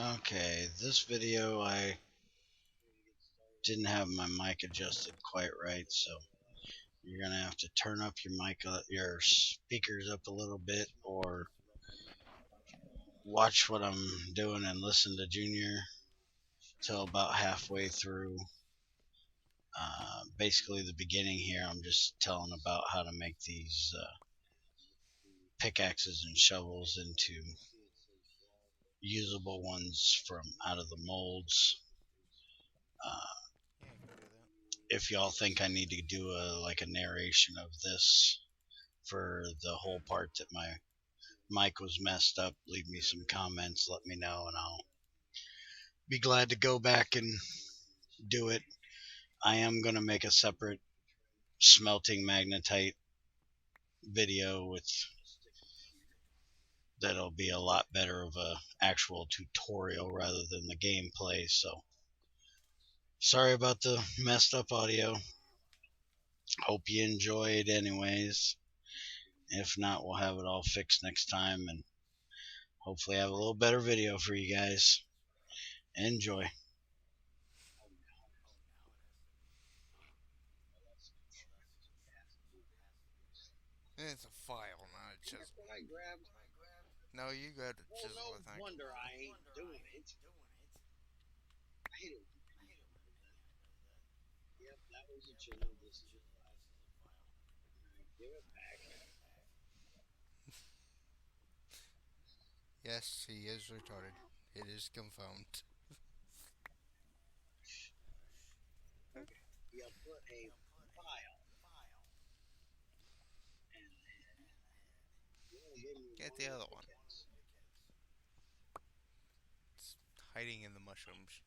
Okay, this video I didn't have my mic adjusted quite right, so you're gonna have to turn up your your speakers up a little bit, or watch what I'm doing and listen to Junior till about halfway through. Basically, the beginning here, I'm just telling about how to make these pickaxes and shovels into usable ones from out of the molds. Yeah, I can do that. If y'all think I need to do a narration of this for the whole part that my mic was messed up, leave me some comments, let me know, and I'll be glad to go back and do it. I am going to make a separate smelting magnetite video with that'll be a lot better of a actual tutorial rather than the gameplay. So sorry about the messed up audio. Hope you enjoyed anyways. If not, we'll have it all fixed next time and hopefully have a little better video for you guys. Enjoy. It's a file, not a chisel. What I grabbed. No, you got a Well, chisel, no I think. wonder I ain't doing it. I hate it. Yep, that was a chisel. This is a file. Give it back. Yes, he is retarded. It is confirmed. Okay. You put a file, and then you only give me Get one the of the other one. pickaxe. It's hiding in the mushrooms.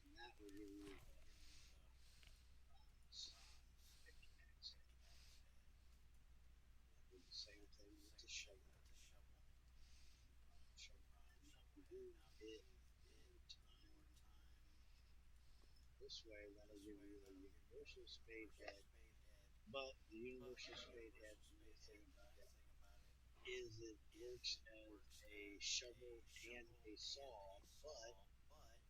And that will give you pickaxe. Do the same thing with the shovel. Now we do it in time. This way, that'll give you a universal spade head. But the universal spade head, the thing about it is it works as a shovel and a saw, but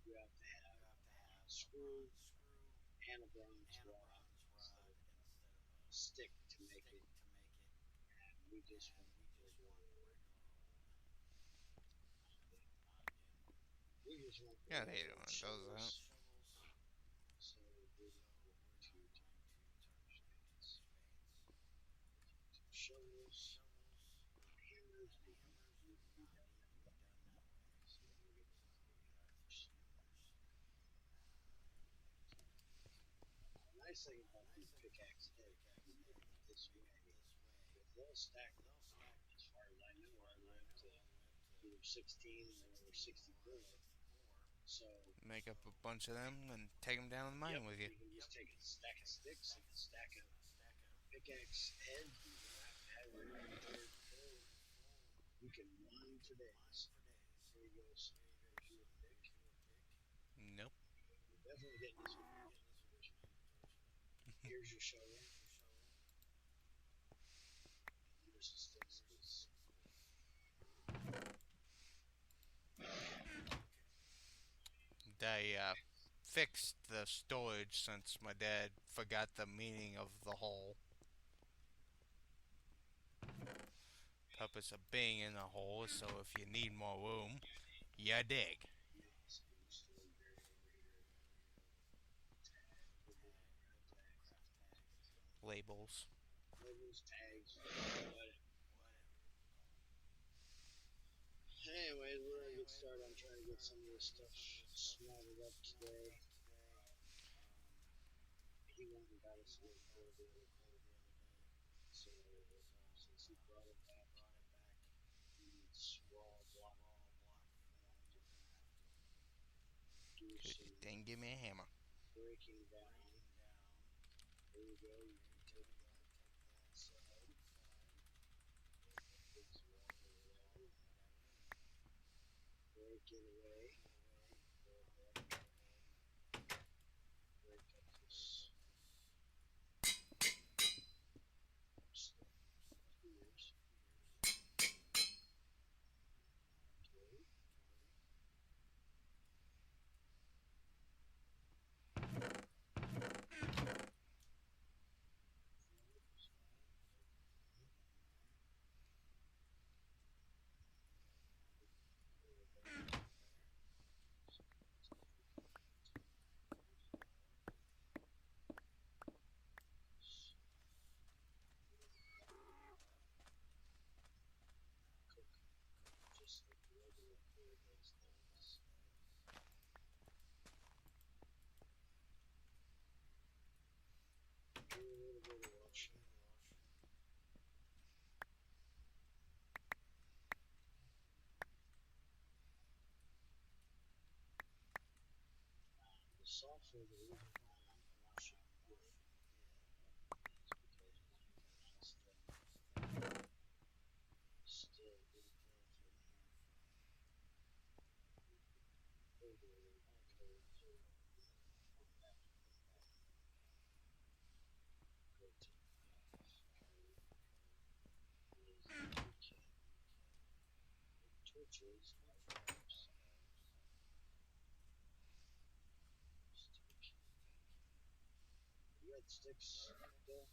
you have to have a screw and a bronze rod instead of a stick to make it. And we just went with Yeah, the they don't want those out. shovels. So we're going to two spades. Two shovels, hammers, and we done that. So we're going to hammers. The nice thing about these pickaxe heads, if you make it this way, they'll stack up. As far as I know, I went to either 16 or 64. So, Make up a bunch of them and take them down the yep, mine with you. you can just take a stack of sticks and a stack of pickaxe heads, and you don't have to have your inventory full. You can mine for days. There you go. So there's your pick. Nope. You're definitely getting this one. Here's your shovel. Here's the sticks. They fixed the storage since my dad forgot the meaning of the hole. Purpose of being in a hole is so if you need more room, you dig. Labels. Labels, tags, whatever. Anyways, we're gonna get started. I'm trying to get some of this stuff smelted up today. He went and got us a little coal the other day. So since he brought it back, he needs raw block. Do Good, some then give me a hammer. breaking down. There you go. You can take that side. Break it away. Break up this screws. Okay. sulfur, the reason why I'm washing wood is because mine is still legal for the older codes or going back to Gregtech code is that you can make torches out of stick. You had sticks, Bill?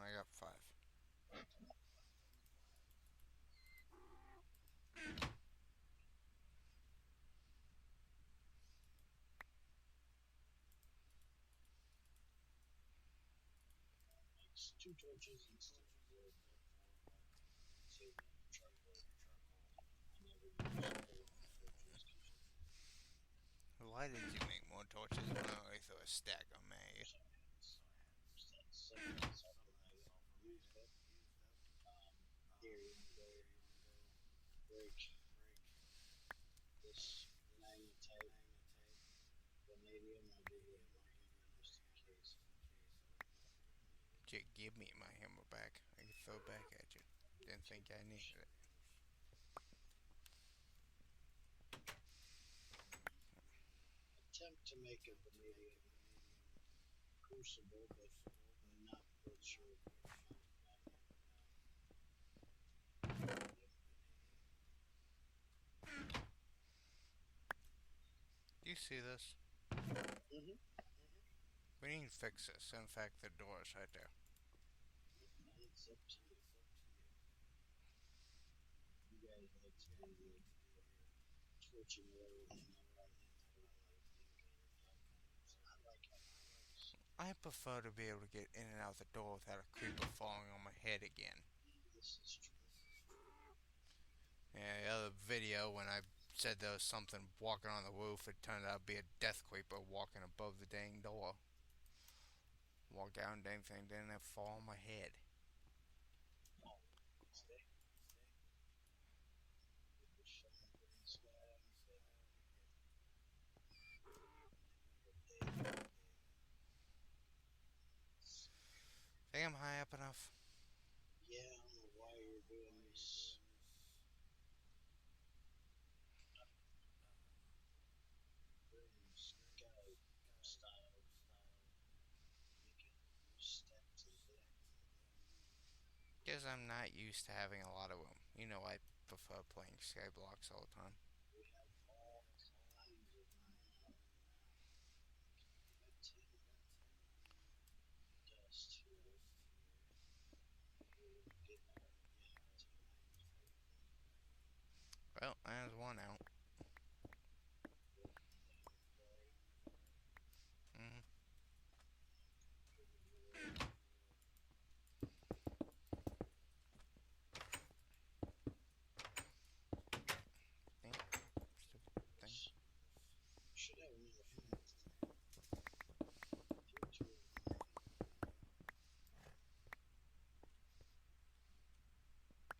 I got 5. Makes 2 torches instead of wood, save on charcoal. I never use coal for torches because Why did you make more torches when I only threw a stack on me? that's something I use, but here you want to go break this magnetite vanadium. I'll give you my hammer just in case. Jake, give me my hammer back. I can throw it back at you. Didn't think I needed it. Attempt to make a vanadium crucible, but not quite sure the amount of vanadium. Do you see this? Mm-hmm. We need to fix this. In fact, the door is right there. It's up to you. You guys like to do the twitching of everything up rather than like being guided up. It's not like how mine is. I prefer to be able to get in and out the door without a creeper falling on my head again. This is true. Yeah, the other video when I said there was something walking on the roof, it turned out to be a death creeper walking above the dang door. Walk down, dang thing, didn't it fall on my head? Oh, stay. With the shine green swag, but Think I'm high up enough? yeah, I don't know why you're doing this. Green sky style. Make it stacked to the deck. Because I'm not used to having a lot of room. You know, I prefer playing Skyblocks all the time. We have all kinds of room now. Got 10 dust here. We're getting all yeah, 10 items per room. Well, there's one out. Put one down right. Mm, Put another dang, stupid thing. this. Should have another hammer this time. Due to my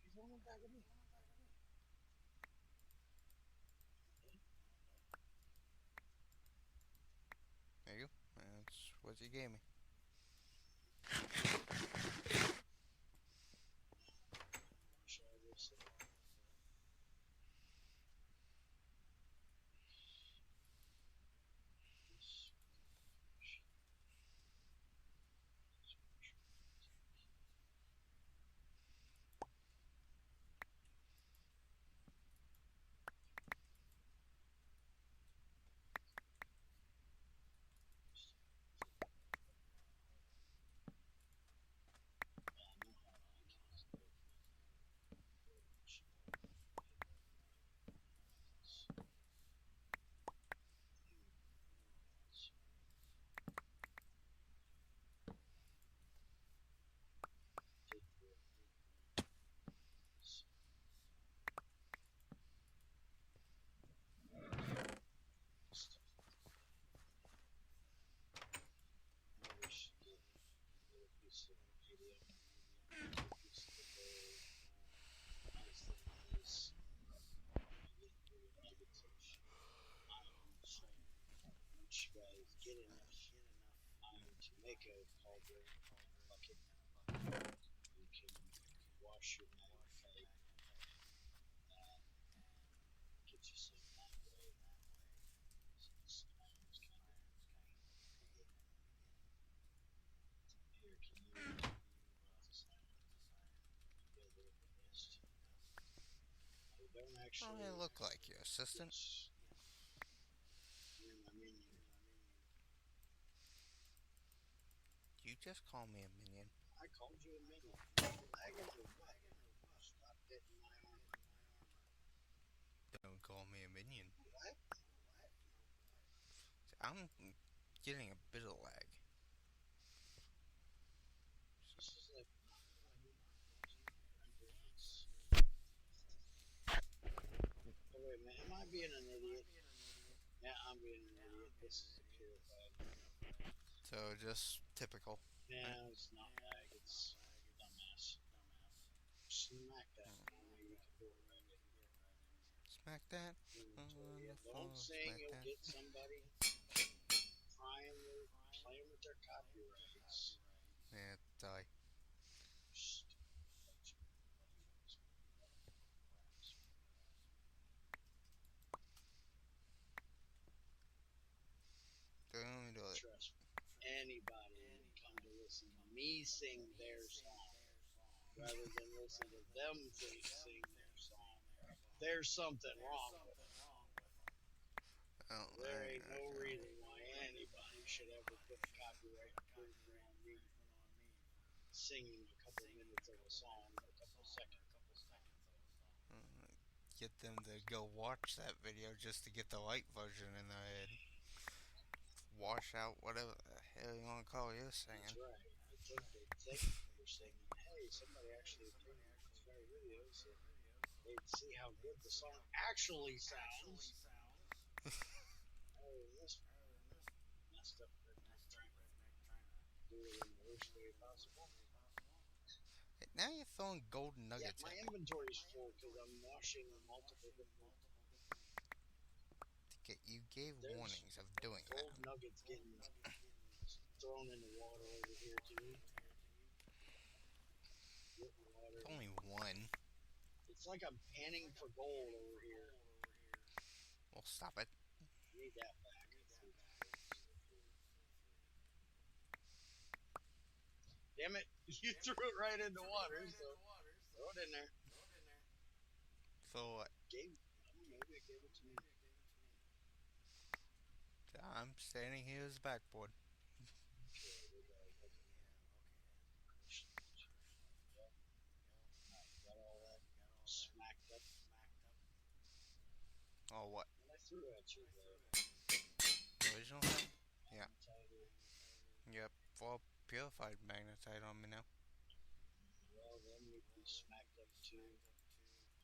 he's on the back of me. There you go. That's what you gave me. Wash all this off. This wash. This wash. wash your magnetite and get you some that way. So the stone's kind of begin. Here, can you design together a list? I don't What do I actually. look like, your assistant? Yes. You're my minion. You just call me a minion. I called you a minion. Are you lagging or what? Stop hitting my armor. Don't call me a minion. What? I'm getting a bit of lag. This is like not letting render this. Oh, wait a minute. Am I being an idiot? Yeah, I'm being an idiot. This is a purified. So just typical. Right? Yeah, it's not lag. It's dumbass. Smack that for me. You can do it right in Smack that inventory. on the Yeah, don't floor. sing. Smack You'll that. get somebody playing with their copyrights. Yeah, die. Don't do it. Trust me. Anybody would come to listen to me sing their song rather than listen to them sing their song. There's something wrong with it. Oh, There ain't no reason why anybody should ever put a copyright infringement on me singing a couple minutes of a song, a couple seconds. get them to go watch that video just to get the light version in their head. Wash out whatever the hell you want to call your singing. That's right. I think they think we're singing, hey, somebody actually came and watched our video so they'd see how good the song actually sounds. Oh, this messed up redneck trying to do it in the worst way possible. Hey, now you're throwing golden Yeah, nuggets my at me. inventory's full because I'm washing multiple different. You gave There's warnings of doing that. gold nuggets getting thrown in the water over here to me. Getting water. Only one. It's like I'm panning for gold over here. Well, stop it. I need that back. I threw that. Damn it! You threw it right in the water, so throw it in there. So what? Maybe it gave it to me. I'm standing here as a backboard. Okay, we got all that smacked up. Oh, what? What I threw at you, Original thing? Yeah. magnetite. Yep. Well, purified magnetite on me now. Well, then we'd be smacked up too.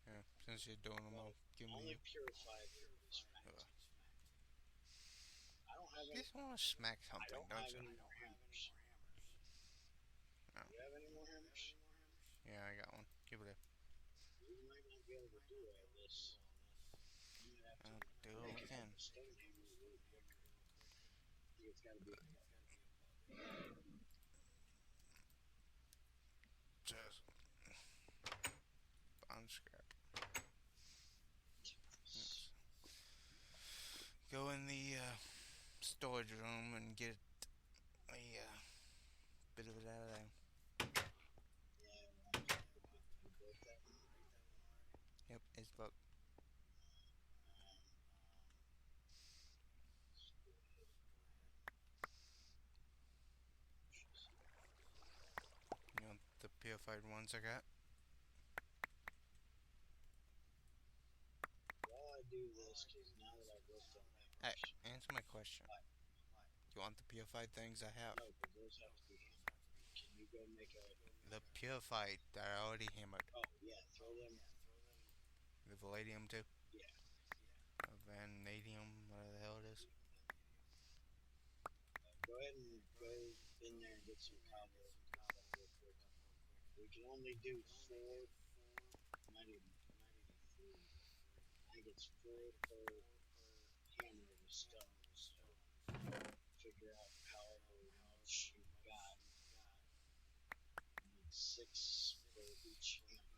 Yeah. Since you're doing them all, give Only me. purified would be smacked. I don't have You any. just want to smack I something, don't don't have you? any more hammers. No. Do you have any more hammers? Yeah, I got one. Give it a. You might not be able to do all this. You might have to I'll do what make we can. a stone hammer a little quicker. I think it's got to be. Just bond scrap. Yes. Go in the storage room and get a bit of it out of there. Yeah, you broke that one. Yep, it's broke. You know the purified ones I got? While I do this, because now that I broke them Hey, hammers. answer my question. You want the purified things I have? No, but those have to be hammered. Can you go make a. The purified that I already hammered. Oh, yeah, throw them. The palladium too? Yeah. Vanadium, whatever the hell it is. Go ahead and go in there and get some cobble real quick. We can only do 4. Not even 4. I think it's 4 per hammer of a stone. So figure out however much you've got. You need 6 for each hammer.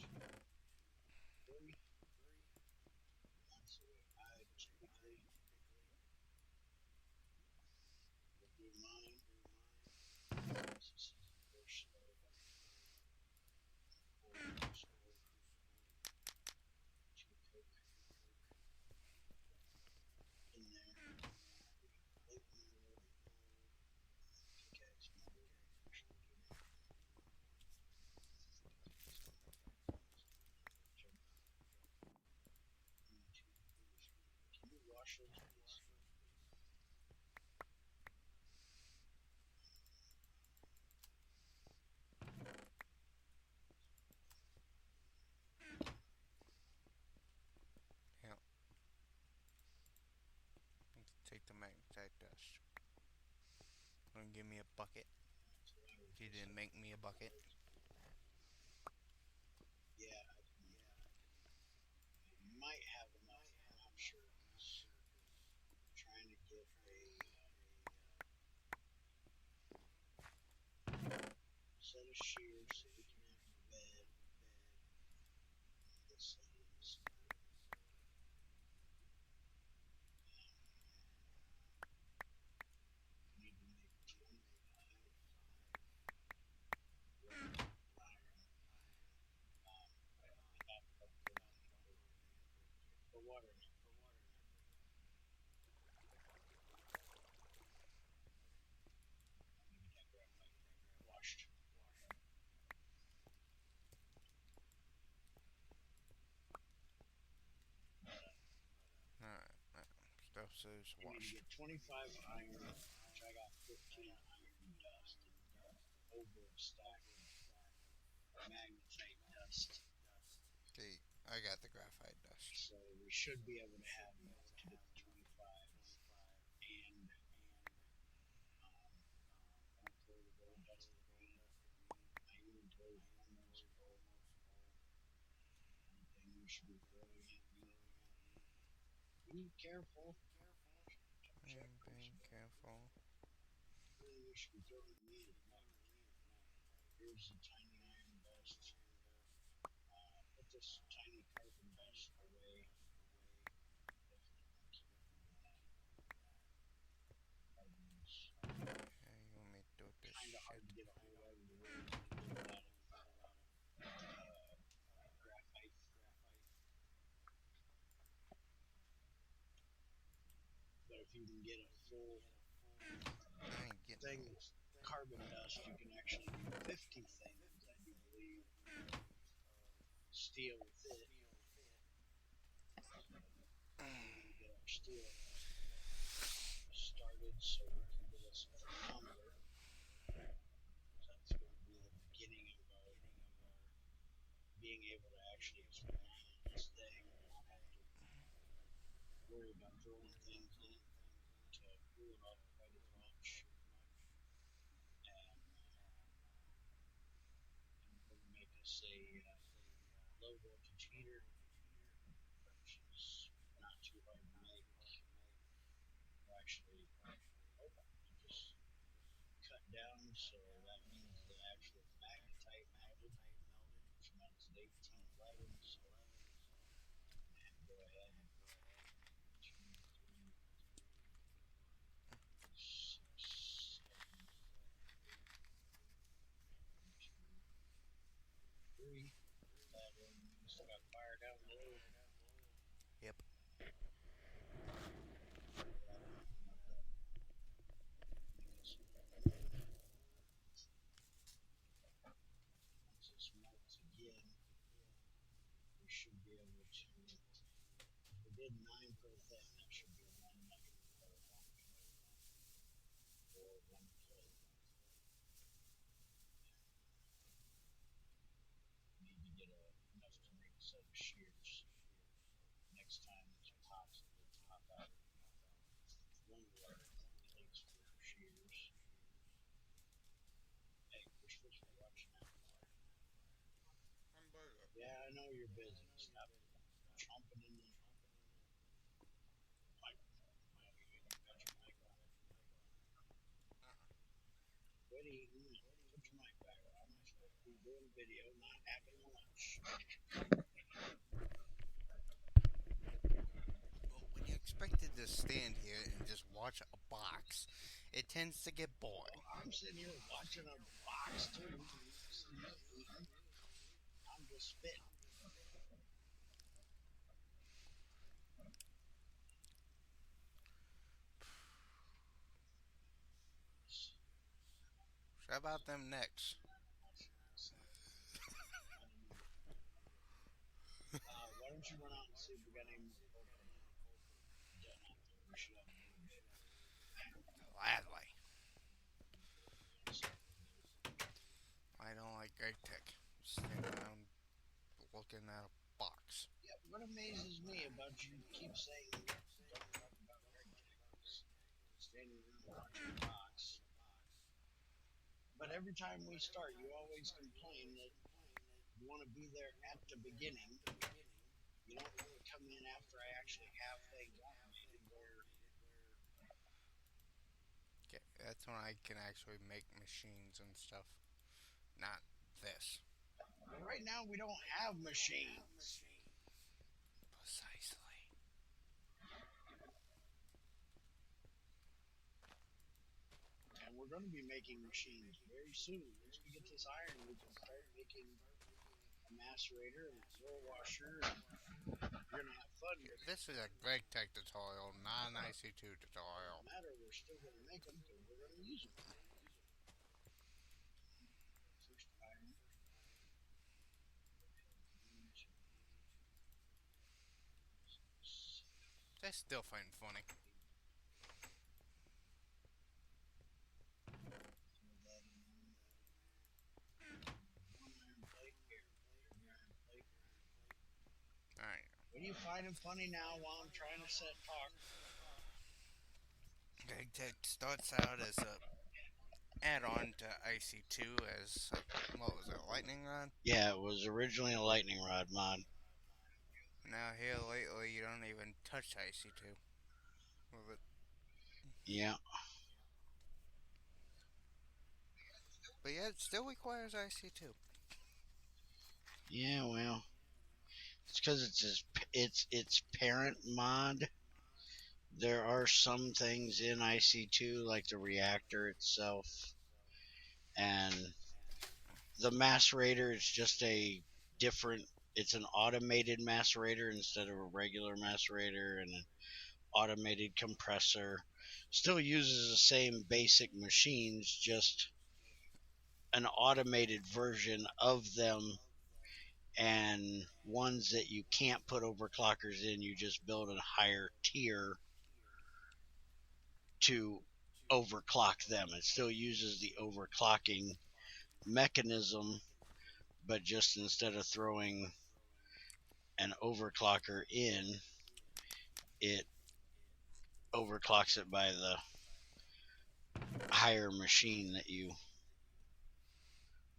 mushrooms, please? Yeah, take the magnetite dust. Gonna give me a bucket. That's what I was He just didn't make me a bucket. Yeah, I might have enough. I'm not sure. 'Cause I'm trying to get a set of shears so we can have a bed. This is I need to make 25 iron. Put water in it. Let me get that graphite washed. Alright, stuff says You need to washed. get 25 iron, which I got 15 iron dust and over a stack of magnetite dust. Okay, I got the graphite dust. So we should be able to have enough to get the 25 and one third of gold dust of meat. My inventory is almost full. Anything we should be throwing at me. Be careful. Check. Being careful. Everything we should be throwing at me is magnetite. Here's the tiny iron dust. Put this tiny carbon dust away. Definitely want to keep doing that. Carbon's Okay, you want me to do this kind of hard shit? to get a hold of. You really need to get a lot of graphite. But if you can get a full I ain't getting thing no. of carbon dust, you can actually do 50 things, I do believe. Steel with it. We need to get our steel started so we can get us a thermometer. That's going to be the beginning of our being able to actually keep an eye on this thing and not have to worry about throwing things in it to cool it off quite as much. And I'm going to make us a low voltage heater, which is not too hard to make. Well, actually, nope, I just cut down, so that means the actual magnetite melted, which melts at 1811. So and go ahead and 2, 3, 6, 7, 8, 2, 3. Put that in. We still got fire down below. Yep. Put that in. Let that make us warm. Once it melts again, we should be able to. If we did 9 per thing, that should be 1 nugget or 1 plate. Need to get enough to make a set of shears. Next time it pops, it will pop out one of our plates for shears. Hey, we're supposed to be watching that. Yeah, I know you're busy. Stop chomping in the microphone. You got your mic on. Quit eating and put your mic back on. I'm supposed to be doing a video, not having lunch. Well, when you're expected to stand here and just watch a box, it tends to get boring. I'm sitting here watching a box too. Eating. I'm just spitting. How about them necks? Why don't you run out and see if we got any more coal coming? every time we start, you always complain that you want to be there at the beginning. You don't want to come in after I actually have things automated. Where Okay, that's when I can actually make machines and stuff. Not this. right now we don't have machines, Precisely. and we're going to be making machines very soon. Once we get this iron, we can start making a macerator and a zero washer, and you're going to have fun Okay, with it. this is a Gregtech tutorial, not an IC2 It doesn't tutorial. matter. We're still going to make them because we're going to use them. First iron. They still find funny. Throw that in there. One iron plate here. Iron plate. Alright. What are you finding funny now while I'm trying to set talk? Gregtech starts out as a add-on to IC2 as a, what was it, lightning rod? Yeah, it was originally a lightning rod mod. Now here lately you don't even touch IC2 with it. Yeah. But yeah, it still requires IC2. Yeah, well, it's because it's parent mod. There are some things in IC2 like the reactor itself, and the macerator is just a different. It's an automated macerator instead of a regular macerator, and an automated compressor. Still uses the same basic machines, just an automated version of them, and ones that you can't put overclockers in, you just build a higher tier to overclock them. It still uses the overclocking mechanism, but just instead of throwing an overclocker in, it overclocks it by the higher machine that you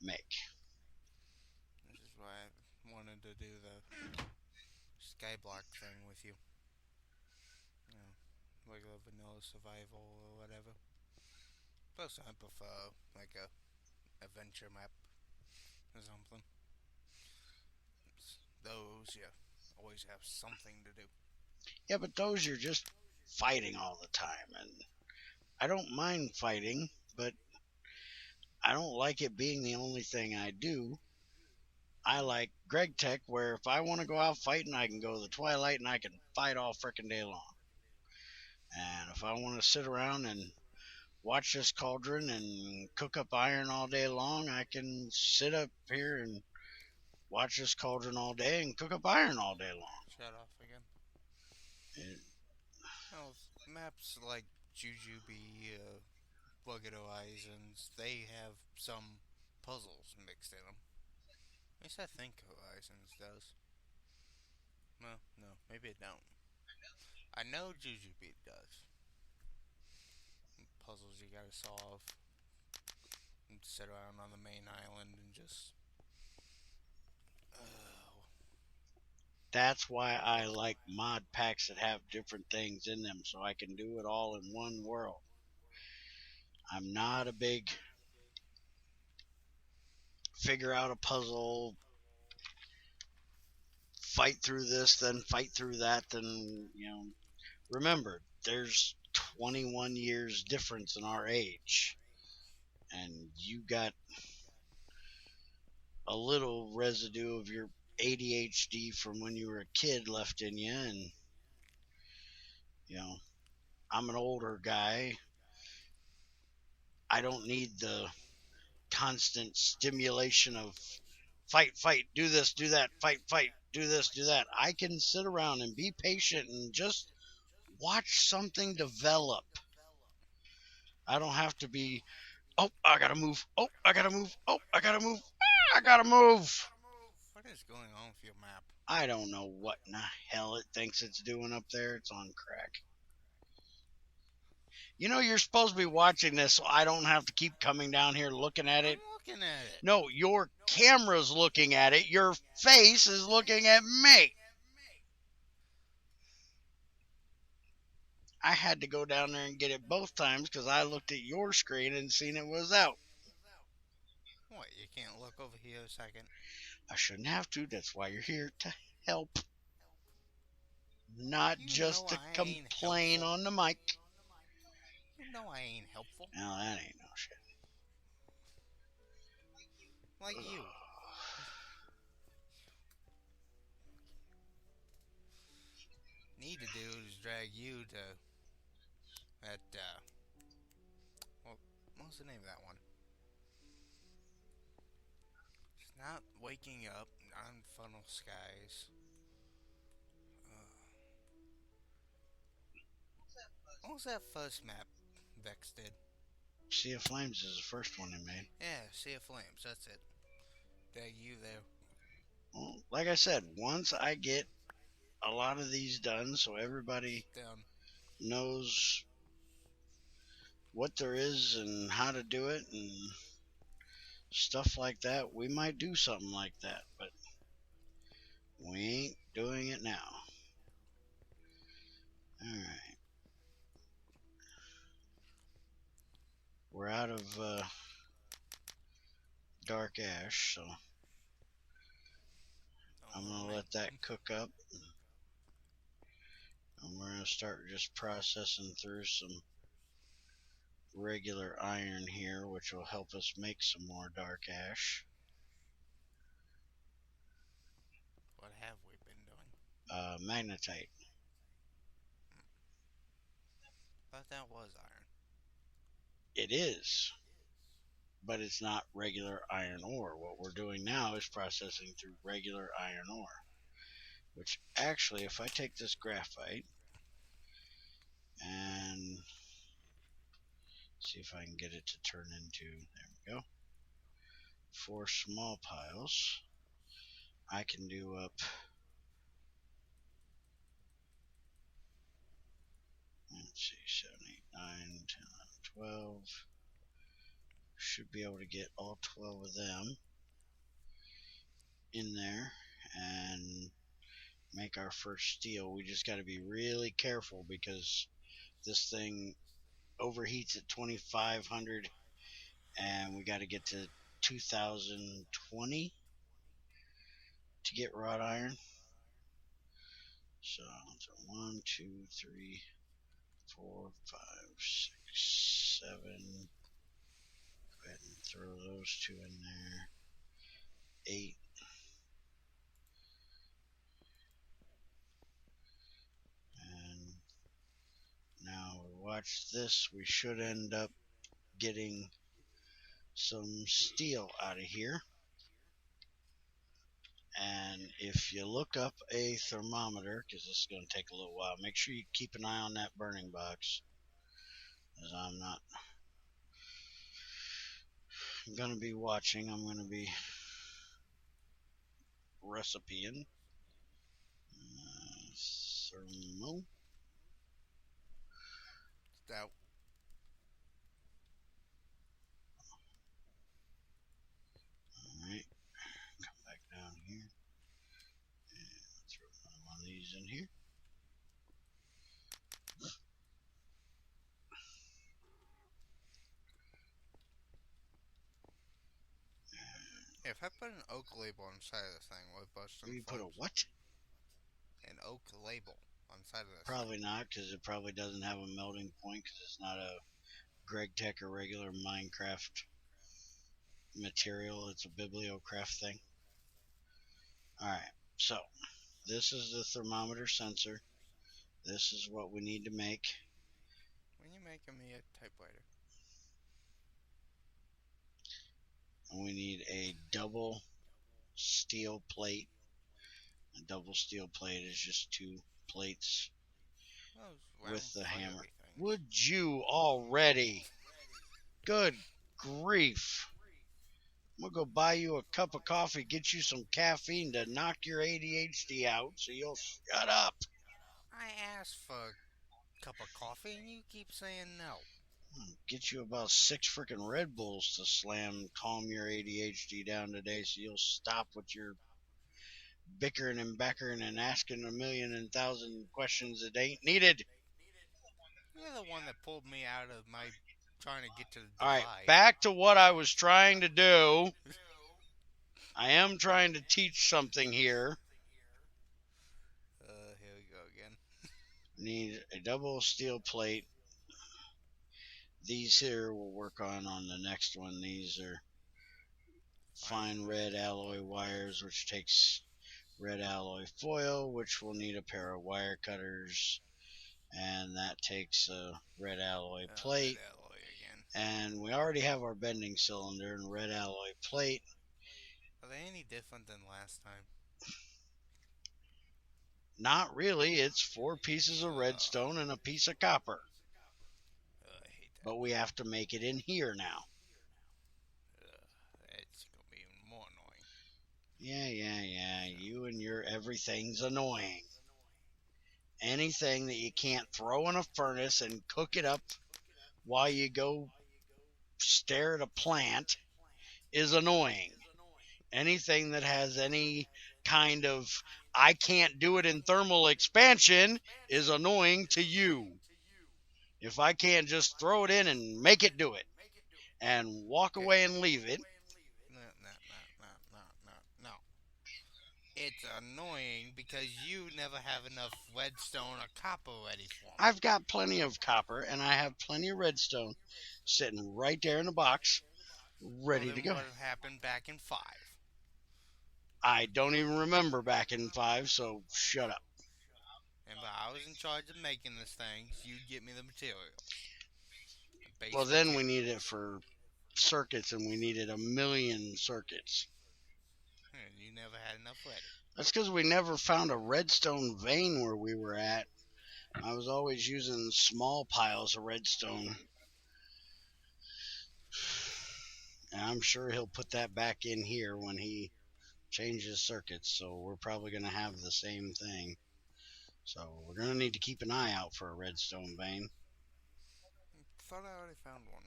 make. This is why I wanted to do the skyblock thing with you. You know, regular vanilla survival or whatever. Plus I prefer like a adventure map or something. Those, yeah, always have something to do. Yeah, but those you're just fighting all the time, and I don't mind fighting, but I don't like it being the only thing I do. I like Gregtech, where if I want to go out fighting, I can go to the Twilight and I can fight all frickin' day long. And if I want to sit around and watch this cauldron and cook up iron all day long, I can sit up here and watch this cauldron all day and cook up iron all day long. Shut off again. It, Well, maps like Jujubee, Bucket Horizons, they have some puzzles mixed in them. At least I think Horizons does. Well, no, maybe it don't. I know Jujubee does. Puzzles you gotta solve and sit around on the main island and just. Oh, that's why I like mod packs that have different things in them so I can do it all in one world. I'm not a big figure out a puzzle, fight through this, then fight through that, then, remember, there's 21 years difference in our age, and you got a little residue of your ADHD from when you were a kid left in you, and, you know, I'm an older guy. I don't need the constant stimulation of fight, fight, do this, do that, fight, fight, do this, do that. I can sit around and be patient and just watch something develop. I don't have to be, oh, I gotta move. Oh, I gotta move. Oh, I gotta move. I gotta move. what is going on with your map? I don't know what in the hell it thinks it's doing up there. It's on crack. You're supposed to be watching this, so I don't have to keep coming down here looking at I'm it. looking at it. No, your camera's looking at it. Your face is looking at me. I had to go down there and get it both times because I looked at your screen and seen it was out. What, you can't look over here a second? I shouldn't have to. That's why you're here to help, not You just know to I ain't complain helpful. on the mic. You know I ain't helpful. Now that ain't no shit. Like you. Need to do is drag you to that, well, what's the name of that one? It's not waking up, non funnel skies. Uh, what was that first map Vex did? Sea of Flames is the first one they made. Yeah, Sea of Flames, that's it. Drag you there. Well, like I said, once I get a lot of these done so everybody Down. knows what there is and how to do it and stuff like that, we might do something like that, but we ain't doing it now. Alright. We're out of dark ash, so I'm going to let that cook up. And we're going to start just processing through some regular iron here, which will help us make some more dark ash. What have we been doing? Magnetite. Thought that was iron. It is, but it's not regular iron ore. What we're doing now is processing through regular iron ore, which actually, if I take this graphite and see if I can get it to turn into, there we go, 4 small piles, I can do up, let's see, 7, 8, 9, 10, 11, 12. Should be able to get all 12 of them in there and make our first steel. We just got to be really careful because this thing overheats at 2500 and we got to get to 2020 to get wrought iron. So 1, 2, 3, 4, 5, 6, 7. Go ahead and throw those 2 in there. 8. And now watch this. We should end up getting some steel out of here. And if you look up a thermometer, because this is going to take a little while, make sure you keep an eye on that burning box, as I'm not going to be watching. I'm going to be recipeing. Thermo. Stout. Alright, come back down here and throw another one of these in here. If I put an oak label on the side of this thing, will it bust some You put a flames? what? An oak label on the side of this Probably thing. not, because it probably doesn't have a melting point, because it's not a Gregtech or regular Minecraft material. It's a bibliocraft thing. Alright, so this is the thermometer sensor. This is what we need to make. When you making me a typewriter? And we need a double steel plate. A double steel plate is just 2 plates with the hammer. Would you already? Good grief. I'm going to go buy you a cup of coffee, get you some caffeine to knock your ADHD out so you'll shut up. I asked for a cup of coffee and you keep saying no. Get you about 6 freaking Red Bulls to calm your ADHD down today, so you'll stop with your bickering and backering and asking a million and thousand questions that ain't needed. You're the one that pulled me out of my trying to get to the All right, divide. back to what I was trying to do. I am trying to teach something here. Here we go again. Need a double steel plate. These here we'll work on the next one. These are fine red alloy wires, which takes red alloy foil, which will need a pair of wire cutters, and that takes a red alloy Red plate. alloy again. And we already have our bending cylinder and red alloy plate. Are they any different than last time? Not really. It's 4 pieces of redstone and a piece of copper. I hate that. But we have to make it in here now. It's gonna be even more annoying. Yeah. You and your everything's annoying. Anything that you can't throw in a furnace and cook it up while you go stare at a plant is annoying. Anything that has any kind of I can't do it in thermal expansion is annoying to you. If I can't just throw it in and make it do it and walk Okay. away and leave it, No. It's annoying because you never have enough redstone or copper ready for me. I've got plenty of copper and I have plenty of redstone sitting right there in the box Well, ready to then go. what happened back in 5? I don't even remember back in 5, so shut up. And but I was in charge of making this thing, so you'd get me the materials. The Well, base then we material. needed it for circuits and we needed a million circuits. And you never had enough ready. That's because we never found a redstone vein where we were at. I was always using small piles of redstone. And I'm sure he'll put that back in here when he changes circuits. So we're probably going to have the same thing. So we're going to need to keep an eye out for a redstone vein. I thought I already found one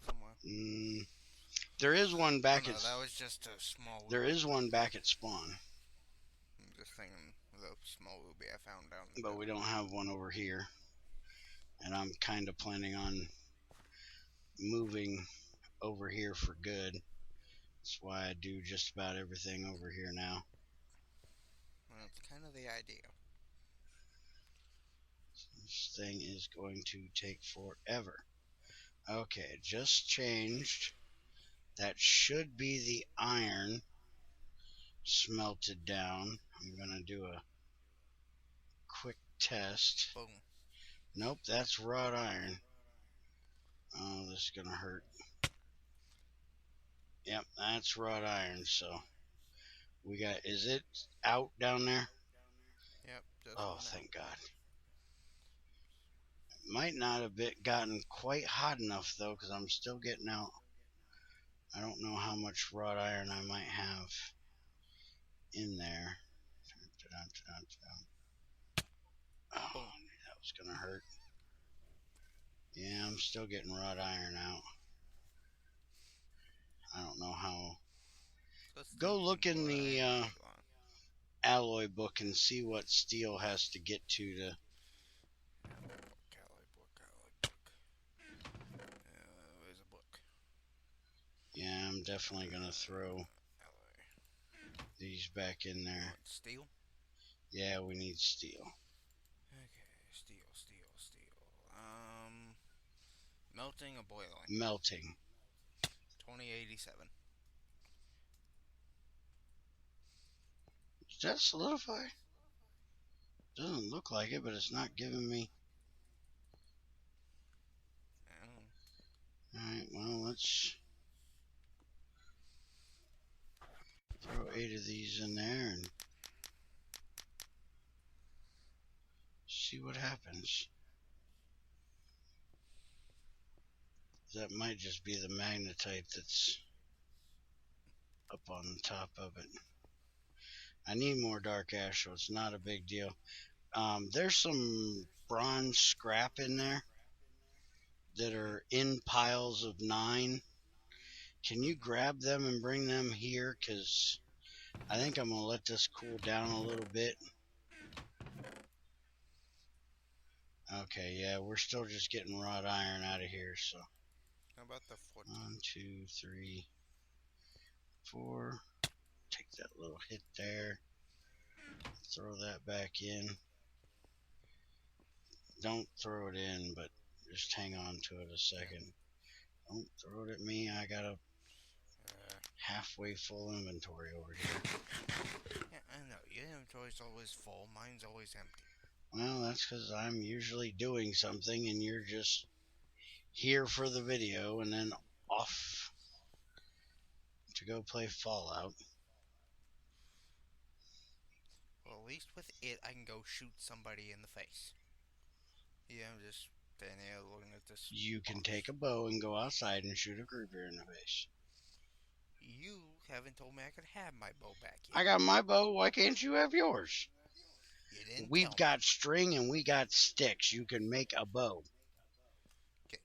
somewhere. There is one back no, at. that was just a small. There is one back at spawn. I'm just thinking the small ruby I found down. But we don't have one over here. And I'm kind of planning on moving over here for good. That's why I do just about everything over here now. Well, it's kind of the idea. This thing is going to take forever. Okay, just changed. That should be the iron smelted down. I'm going to do a quick test. Boom. Nope, that's wrought iron. Oh, this is going to hurt. Yep, that's wrought iron. So we got, is it out down there? Yep. Oh, thank God. It might not have gotten quite hot enough though, because I'm still getting out. I don't know how much wrought iron I might have in there. Oh, that was gonna hurt. Yeah, I'm still getting wrought iron out. I don't know how. Go look in the alloy book and see what steel has to get to. Where's a book? Yeah, I'm definitely gonna throw these back in there. Steel? Yeah, we need steel. Okay, steel. Melting or boiling? Melting. 2087. Does that solidify? Doesn't look like it, but it's not giving me. Alright, well, let's throw 8 of these in there and see what happens. That might just be the magnetite that's up on the top of it. I need more dark ash, so it's not a big deal. There's some bronze scrap in there. that are in piles of 9. Can you grab them and bring them here? Because I think I'm going to let this cool down a little bit. Okay, yeah, we're still just getting wrought iron out of here, so. How about the 14? 1, 2, 3, 4. Take that little hit there. Throw that back in. Don't throw it in, but just hang on to it a second. Don't throw it at me. I got a halfway full inventory over here. Yeah, I know. Your inventory's always full. Mine's always empty. Well, that's because I'm usually doing something and you're just here for the video and then off to go play Fallout. Well, at least with it, I can go shoot somebody in the face. Yeah, I'm just standing there looking at this. You can take a bow and go outside and shoot a creeper in the face. You haven't told me I could have my bow back yet. I got my bow. Why can't you have yours? You didn't We've tell got string and we got sticks. You can make a bow. You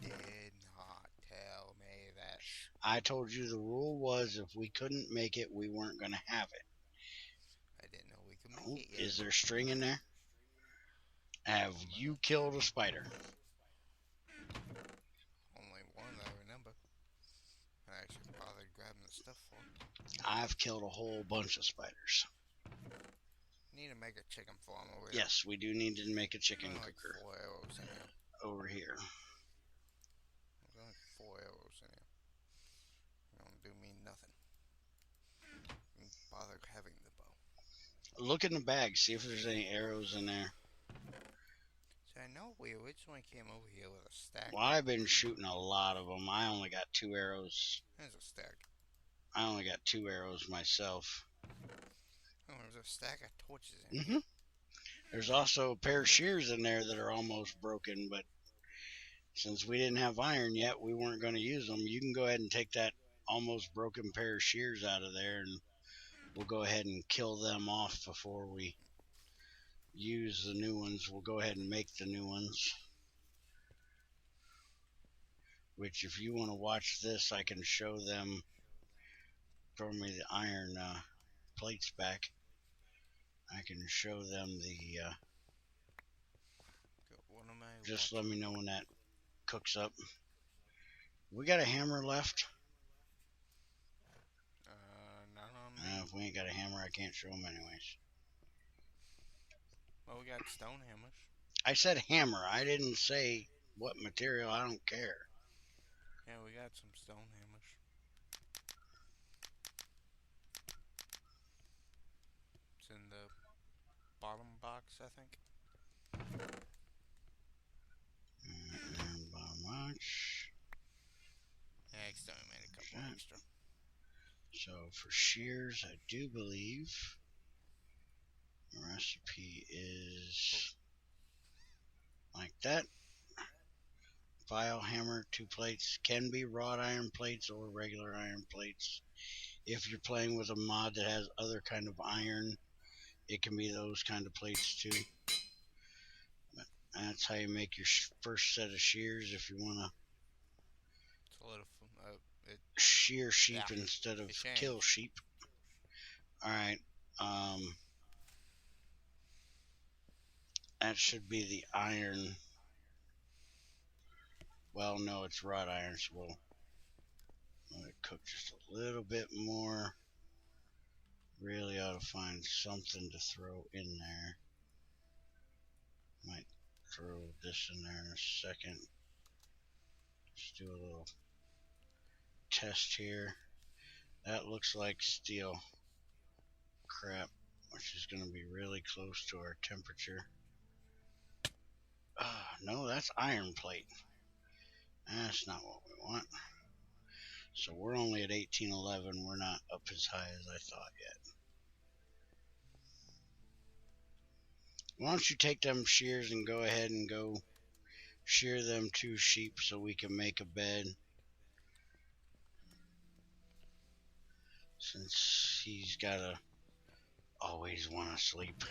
did not tell me that. I told you the rule was if we couldn't make it, we weren't going to have it. I didn't know we could make it yet. Is there string in there? Have you killed a spider? Only one that I remember. I actually bothered grabbing the stuff for. I've killed a whole bunch of spiders. Need to make a chicken farm over here. Yes, we do need to make a chicken like cooker. 4 arrows in here. Over here. There's only 4 arrows in here. They don't do me nothing. Didn't bother having the bow. Look in the bag, see if there's any arrows in there. So I know we originally came over here with a stack. Well, I've been shooting a lot of them. I only got 2 arrows. There's a stack. I only got 2 arrows myself. Oh, there's a stack of torches in here. There's also a pair of shears in there that are almost broken, but since we didn't have iron yet, we weren't going to use them. You can go ahead and take that almost broken pair of shears out of there, and we'll go ahead and kill them off before we use the new ones. We'll go ahead and make the new ones. Which, if you want to watch this, I can show them. Throw me the iron plates back. I can show them the. Just let me know when that cooks up. We got a hammer left. Not on me. If we ain't got a hammer, I can't show them anyways. Well, we got stone hammers. I said hammer. I didn't say what material. I don't care. Yeah, we got some stone hammers. It's in the bottom box, I think. Bottom box. Yeah, I accidentally made a couple extra. So for shears, I do believe the recipe is like that. File hammer, 2 plates. Can be wrought iron plates or regular iron plates. If you're playing with a mod that has other kind of iron, it can be those kind of plates too. But that's how you make your first set of shears if you want to shear sheep instead of kill sheep. Alright, that should be the iron. Well, no, it's wrought iron, so we'll let it cook just a little bit more. Really ought to find something to throw in there. Might throw this in there in a second. Let's do a little test here. That looks like steel crap, which is going to be really close to our temperature. No, that's iron plate. That's not what we want. So we're only at 1811. We're not up as high as I thought yet. Why don't you take them shears and go ahead and go shear them 2 sheep so we can make a bed. Since he's gotta always want to sleep.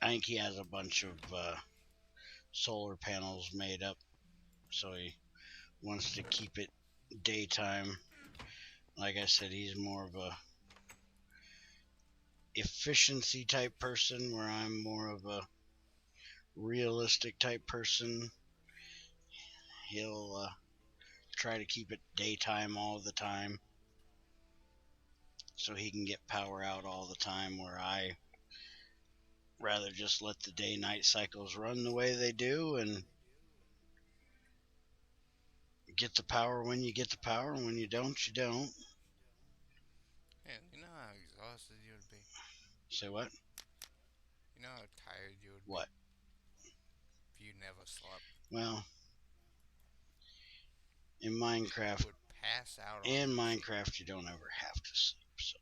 I think he has a bunch of solar panels made up, so he wants to keep it daytime. Like I said, he's more of a efficiency type person, where I'm more of a realistic type person. He'll try to keep it daytime all the time so he can get power out all the time, where I rather just let the day night cycles run the way they do and get the power when you get the power, and when you don't, you don't. Yeah, you know how exhausted you would be. Say what? You know how tired you would be What? if you never slept. Well, in You Minecraft, would pass out on in the machine. Minecraft, you don't ever have to sleep. So,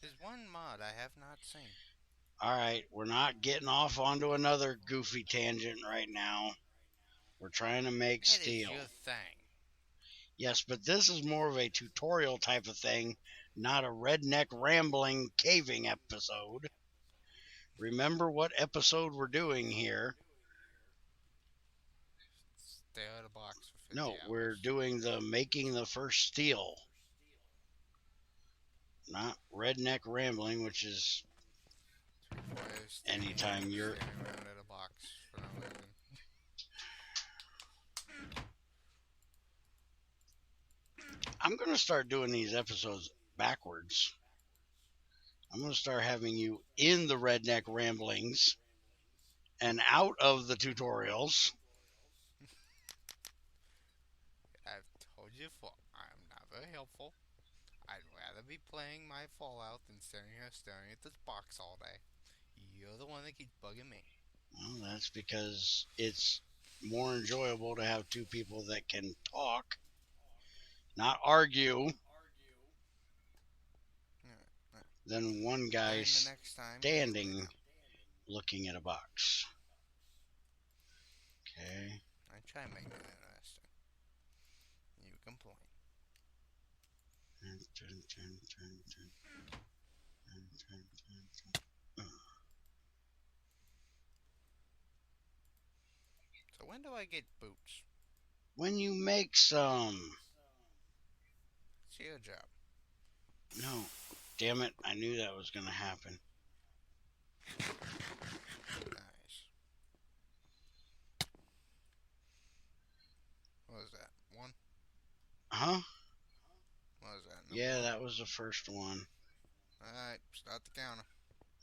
There's one mod I have not seen. all right, we're not getting off onto another goofy tangent right now. We're trying to make That is steel. your thing. Yes, but this is more of a tutorial type of thing, not a redneck rambling caving episode. Remember what episode we're doing here. Stay out of the box for 50 No, we're hours. doing the making the first steel, not redneck rambling, which is 3-4 hours anytime you're. standing around at a box for no reason. I'm going to start doing these episodes backwards. I'm going to start having you in the redneck ramblings and out of the tutorials. I've told you before, I'm not very helpful. I'd rather be playing my Fallout than sitting here staring at this box all day. You're the one that keeps bugging me. Well, that's because it's more enjoyable to have two people that can talk, not argue, than one guy Then the next time, you play standing Playthough. looking at a box. Okay. I try making it interesting. You complain. So when do I get boots? When you make some. It's your job. No. Damn it. I knew that was going to happen. Nice. What was that? One? Huh? What was that? Yeah, that was the first one. Alright, start the counter.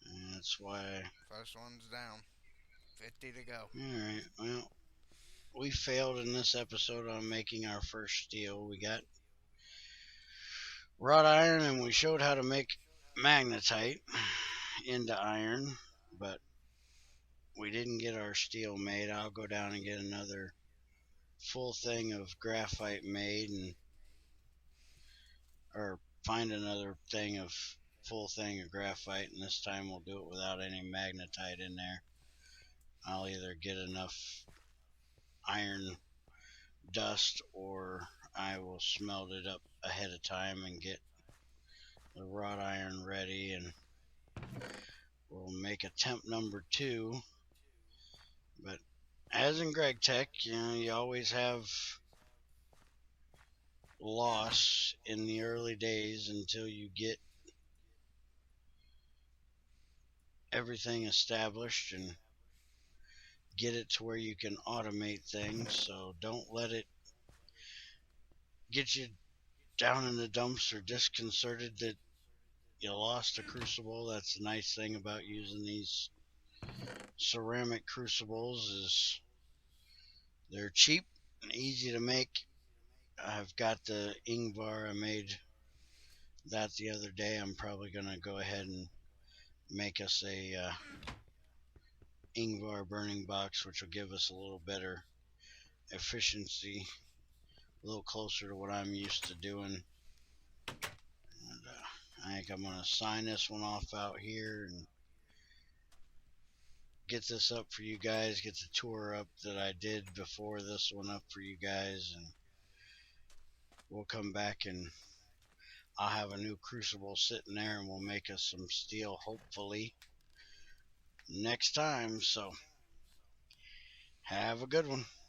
And that's why. First one's down. 50 to go. Alright, well, we failed in this episode on making our first steel. We got wrought iron and we showed how to make magnetite into iron, but we didn't get our steel made. I'll go down and get another full thing of graphite made, and or find another thing of full thing of graphite, and this time we'll do it without any magnetite in there. I'll either get enough iron dust or I will smelt it up ahead of time and get the wrought iron ready, and we'll make attempt number 2. But as in Gregtech, you always have loss in the early days until you get everything established and get it to where you can automate things. So don't let it get you down in the dumps or disconcerted that you lost a crucible. That's the nice thing about using these ceramic crucibles, is they're cheap and easy to make. I've got the Ingvar. I made that the other day. I'm probably going to go ahead and make us a Ingvar burning box, which will give us a little better efficiency, a little closer to what I'm used to doing. And I think I'm going to sign this one off out here and get this up for you guys, get the tour up that I did before this one up for you guys, and we'll come back and I'll have a new crucible sitting there and we'll make us some steel, hopefully. next time. So have a good one.